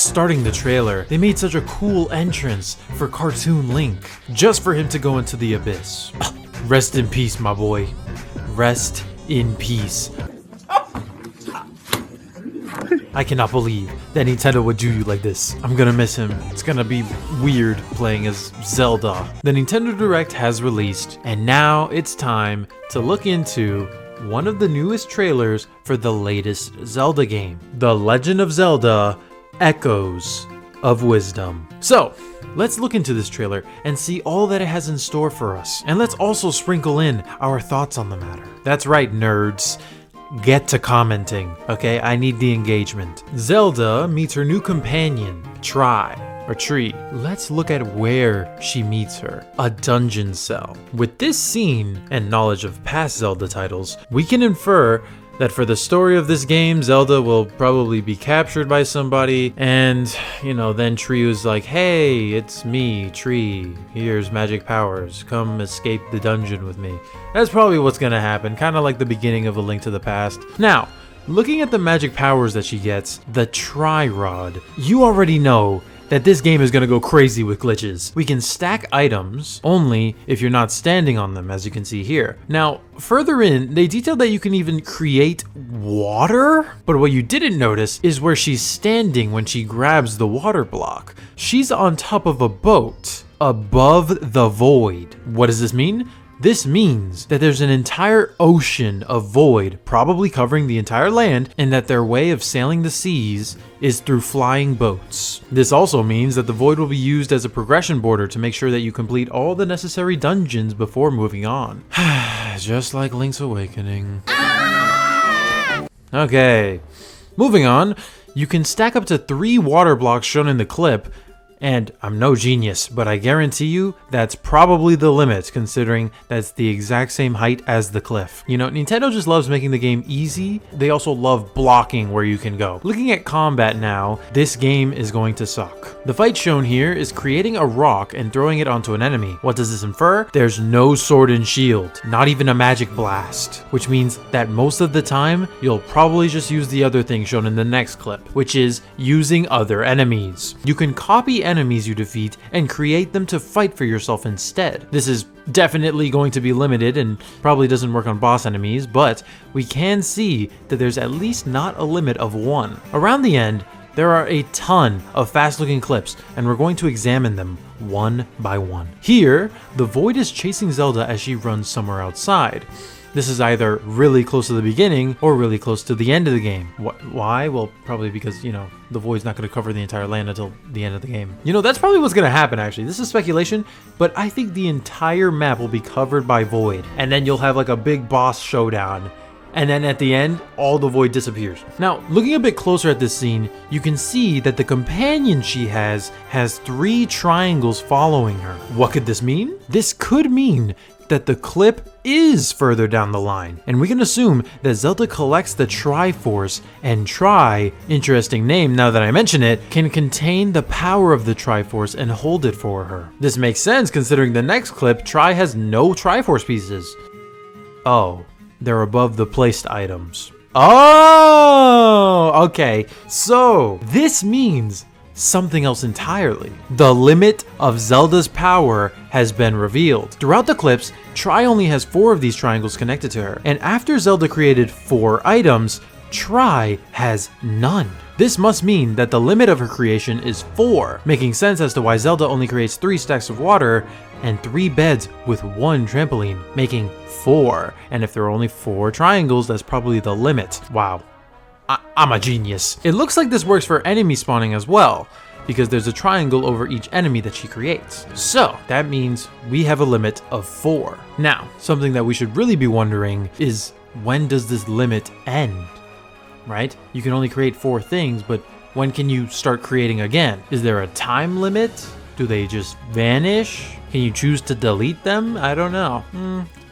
starting the trailer, they made such a cool entrance for Cartoon Link, just for him to go into the abyss. Rest in peace, my boy. Rest in peace. I cannot believe that Nintendo would do you like this. I'm gonna miss him. It's gonna be weird playing as Zelda. The Nintendo Direct has released, and now it's time to look into one of the newest trailers for the latest Zelda game, The Legend of Zelda: Echoes of Wisdom. So, let's look into this trailer and see all that it has in store for us. And let's also sprinkle in our thoughts on the matter. That's right, nerds. Get to commenting, okay? I need the engagement. Zelda meets her new companion, Tree. Let's look at where she meets her, a dungeon cell. With this scene and knowledge of past Zelda titles, we can infer that for the story of this game, Zelda will probably be captured by somebody, and, then Tree was like, hey, it's me, Tree, here's magic powers, come escape the dungeon with me. That's probably what's gonna happen, kinda like the beginning of A Link to the Past. Now, looking at the magic powers that she gets, the Tri-Rod, you already know that this game is gonna go crazy with glitches. We can stack items only if you're not standing on them, as you can see here. Now, further in, they detailed that you can even create water, but what you didn't notice is where she's standing when she grabs the water block. She's on top of a boat above the void. What does this mean? This means that there's an entire ocean of void, probably covering the entire land, and that their way of sailing the seas is through flying boats. This also means that the void will be used as a progression border to make sure that you complete all the necessary dungeons before moving on. Just like Link's Awakening. Okay, moving on. You can stack up to 3 water blocks shown in the clip. And I'm no genius, but I guarantee you that's probably the limit, considering that's the exact same height as the cliff. Nintendo just loves making the game easy. They also love blocking where you can go. Looking at combat now, this game is going to suck. The fight shown here is creating a rock and throwing it onto an enemy. What does this infer? There's no sword and shield, not even a magic blast, which means that most of the time, you'll probably just use the other thing shown in the next clip, which is using other enemies. You can copy enemies you defeat and create them to fight for yourself instead. This is definitely going to be limited and probably doesn't work on boss enemies, but we can see that there's at least not a limit of 1. Around the end, there are a ton of fast-looking clips, and we're going to examine them one by one. Here, the void is chasing Zelda as she runs somewhere outside. This is either really close to the beginning or really close to the end of the game. Why? Well, probably because, the void's not going to cover the entire land until the end of the game. That's probably what's going to happen, actually. This is speculation, but I think the entire map will be covered by void. And then you'll have like a big boss showdown. And then at the end, all the void disappears. Now, looking a bit closer at this scene, you can see that the companion she has 3 triangles following her. What could this mean? This could mean that the clip is further down the line, and we can assume that Zelda collects the Triforce, and Tri, interesting name now that I mention it, can contain the power of the Triforce and hold it for her. This makes sense considering the next clip, Tri has no Triforce pieces. Oh, they're above the placed items. Oh, okay, so this means something else entirely. The limit of Zelda's power has been revealed. Throughout the clips, Tri only has 4 of these triangles connected to her, and after Zelda created 4 items, Tri has none. This must mean that the limit of her creation is 4, making sense as to why Zelda only creates 3 stacks of water and 3 beds with 1 trampoline, making 4. And if there are only 4 triangles, that's probably the limit. Wow. I'm a genius. It looks like this works for enemy spawning as well, because there's a triangle over each enemy that she creates. So that means we have a limit of 4. Now, something that we should really be wondering is, when does this limit end? Right? You can only create 4 things, but when can you start creating again? Is there a time limit? Do they just vanish? Can you choose to delete them? I don't know.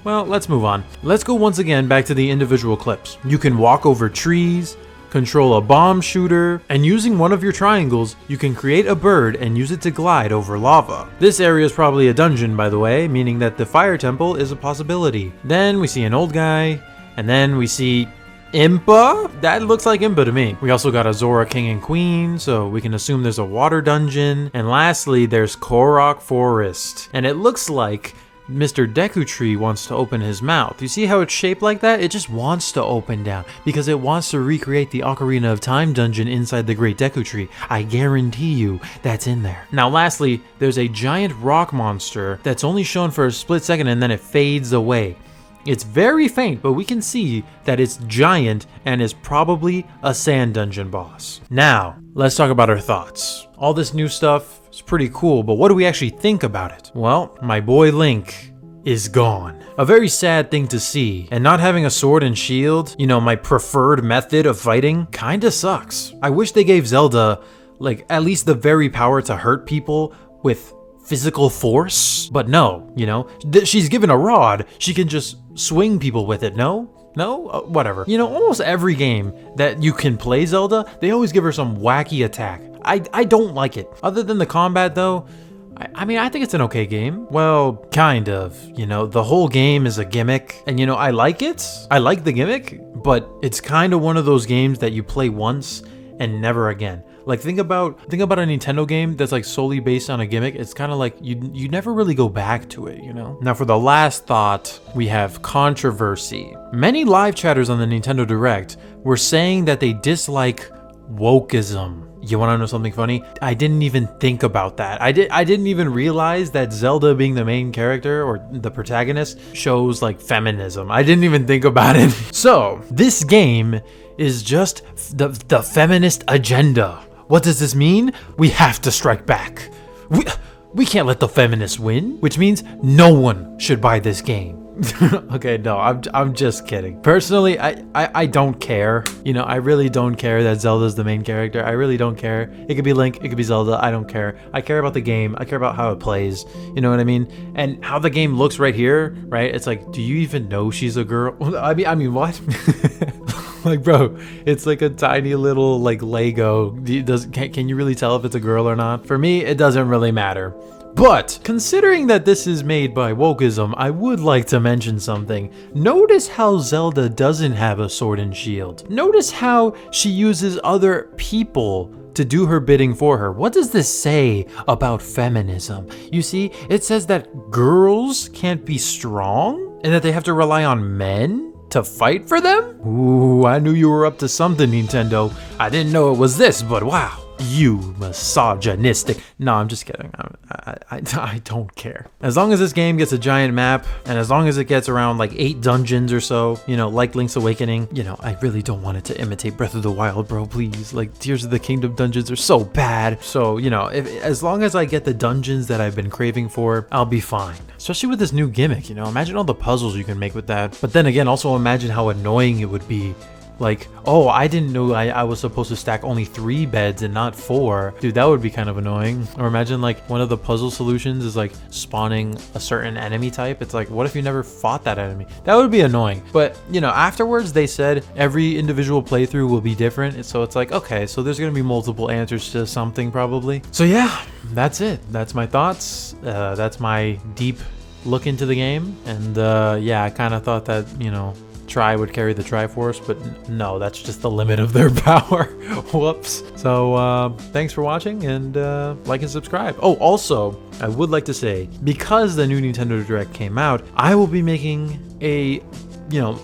Well, let's move on. Let's go once again back to the individual clips. You can walk over trees, control a bomb shooter, and using one of your triangles, you can create a bird and use it to glide over lava. This area is probably a dungeon, by the way, meaning that the fire temple is a possibility. Then we see an old guy, and then we see Impa? That looks like Impa to me. We also got a Zora King and Queen, so we can assume there's a water dungeon. And lastly, there's Korok Forest. And it looks like Mr. Deku Tree wants to open his mouth. You see how it's shaped like that? It just wants to open down because it wants to recreate the Ocarina of Time dungeon inside the Great Deku Tree. I guarantee you that's in there. Now lastly, there's a giant rock monster that's only shown for a split second and then it fades away. It's very faint, but we can see that it's giant and is probably a sand dungeon boss. Now, let's talk about our thoughts. All this new stuff is pretty cool, but what do we actually think about it? Well, my boy Link is gone. A very sad thing to see, and not having a sword and shield, you know, my preferred method of fighting, kinda sucks. I wish they gave Zelda, like, at least the very power to hurt people with physical force, but no, you know, she's given a rod, she can just swing people with it. No, whatever. You know, almost every game that you can play Zelda, they always give her some wacky attack. I don't like it. Other than the combat though, I mean, I think it's an okay game. Well, kind of, you know, the whole game is a gimmick and you know, I like it. I like the gimmick, but it's kind of one of those games that you play once and never again. Like think about a Nintendo game that's like solely based on a gimmick. It's kind of like you never really go back to it, you know? Now for the last thought, we have controversy. Many live chatters on the Nintendo Direct were saying that they dislike wokeism. You want to know something funny? I didn't even think about that. I didn't even realize that Zelda being the main character or the protagonist shows like feminism. I didn't even think about it. So this game is just the feminist agenda. What does this mean? We have to strike back. We can't let the feminists win, which means no one should buy this game. Okay, no, I'm just kidding. Personally, I don't care. You know, I really don't care that Zelda's the main character. I really don't care. It could be Link, it could be Zelda. I don't care. I care about the game. I care about how it plays. You know what I mean? And how the game looks right here, right? It's like, do you even know she's a girl? I mean, what? Like, bro, it's like a tiny little like Lego. Can you really tell if it's a girl or not? For me, it doesn't really matter. But considering that this is made by wokeism, I would like to mention something. Notice how Zelda doesn't have a sword and shield. Notice how she uses other people to do her bidding for her. What does this say about feminism? You see, it says that girls can't be strong and that they have to rely on men to fight for them? Ooh, I knew you were up to something, Nintendo. I didn't know it was this, but wow. You misogynistic. No, I'm just kidding. I don't care. As long as this game gets a giant map, and as long as it gets around like 8 dungeons or so, you know, like Link's Awakening, you know, I really don't want it to imitate Breath of the Wild, bro, please. Like, Tears of the Kingdom dungeons are so bad. So, you know, as long as I get the dungeons that I've been craving for, I'll be fine. Especially with this new gimmick, you know, imagine all the puzzles you can make with that. But then again, also imagine how annoying it would be. Like, oh, I didn't know I was supposed to stack only 3 beds and not 4. Dude, that would be kind of annoying. Or imagine like one of the puzzle solutions is like spawning a certain enemy type. It's like, what if you never fought that enemy? That would be annoying. But, you know, afterwards they said every individual playthrough will be different. So it's like, okay, so there's going to be multiple answers to something probably. So yeah, that's it. That's my thoughts. That's my deep look into the game. And yeah, I kind of thought that, you know, Tri would carry the Triforce, but no, that's just the limit of their power. Whoops. So thanks for watching, and like and subscribe. Oh, also, I would like to say, because the new Nintendo Direct came out, I will be making a, you know,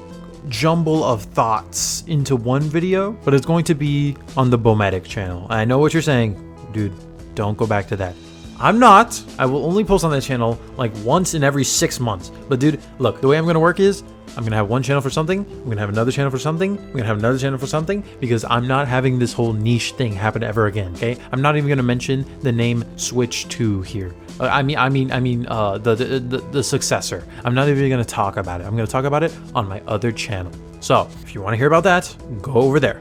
jumble of thoughts into one video, but it's going to be on the Bometic channel. I know what you're saying, dude, don't go back to that. I'm not. I will only post on that channel like once in every 6 months. But dude, look, the way I'm going to work is I'm going to have one channel for something. I'm going to have another channel for something. I'm going to have another channel for something, because I'm not having this whole niche thing happen ever again. Okay. I'm not even going to mention the name Switch 2 here. I mean, the successor. I'm not even going to talk about it. I'm going to talk about it on my other channel. So if you want to hear about that, go over there.